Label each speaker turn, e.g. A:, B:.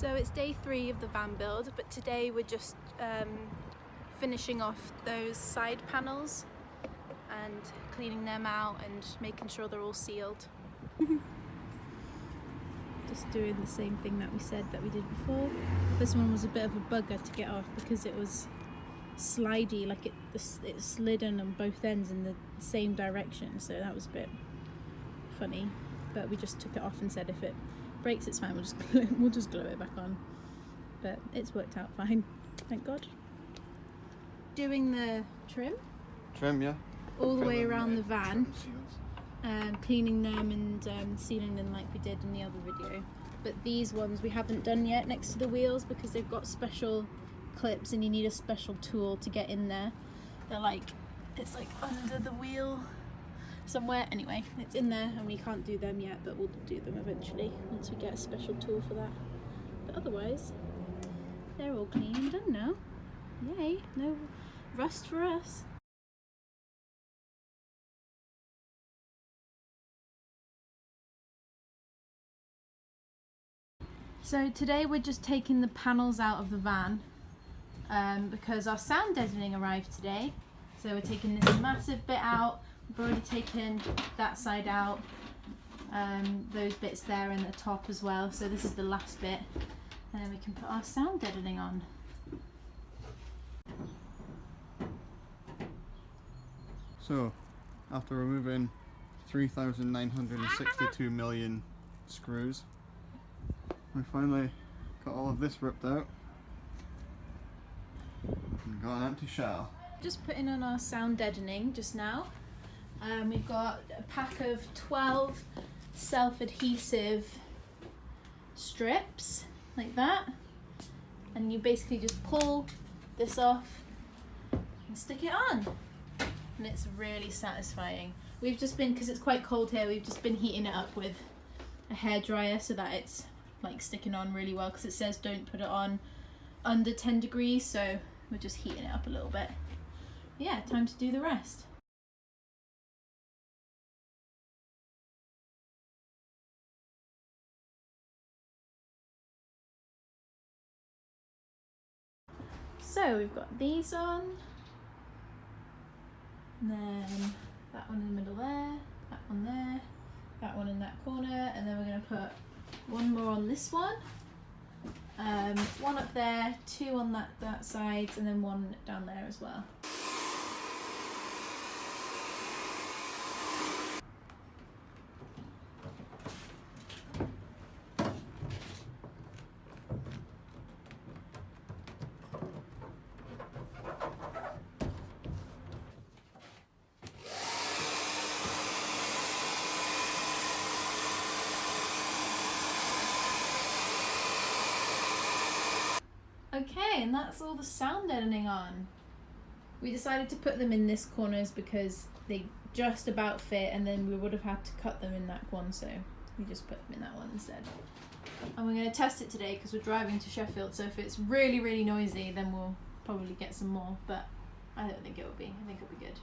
A: So it's day 3 of the van build, but today we're just finishing off those side panels and cleaning them out and making sure they're all sealed. Just doing the same thing that we said that we did before. This one was a bit of a bugger to get off because it was slidey, like it slid in on both ends in the same direction, so that was a bit funny, but we just took it off and said if it breaks it's fine, we'll just glue it back on, but it's worked out fine, thank God. Doing the trim, yeah, all the way around the van, cleaning them and sealing them like we did in the other video, but these ones we haven't done yet next to the wheels because they've got special clips and you need a special tool to get in there. They're like, it's like under the wheel somewhere. Anyway, it's in there and we can't do them yet, but we'll do them eventually once we get a special tool for that. But otherwise, they're all clean and done now. Yay, no rust for us. So today we're just taking the panels out of the van because our sound deadening arrived today. So we're taking this massive bit out. We've already taken that side out, those bits there and the top as well. So this is the last bit, and then we can put our sound deadening on.
B: So, after removing 3,962 million screws, we finally got all of this ripped out and got an empty shell.
A: Just putting on our sound deadening just now. We've got a pack of 12 self-adhesive strips like that, and you basically just pull this off and stick it on, and it's really satisfying. We've just been, because it's quite cold here, we've just been heating it up with a hairdryer so that it's like sticking on really well, because it says don't put it on under 10 degrees, so we're just heating it up a little bit. Yeah, time to do the rest. So we've got these on, and then that one in the middle there, that one there, that one in that corner, and then we're going to put one more on this one, one up there, 2 on that side, and then one down there as well. Okay, and that's all the sound deadening on. We decided to put them in this corners because they just about fit, and then we would have had to cut them in that one, so we just put them in that one instead. And we're going to test it today because we're driving to Sheffield, so if it's really, really noisy, then we'll probably get some more, but I don't think it will be. I think it'll be good.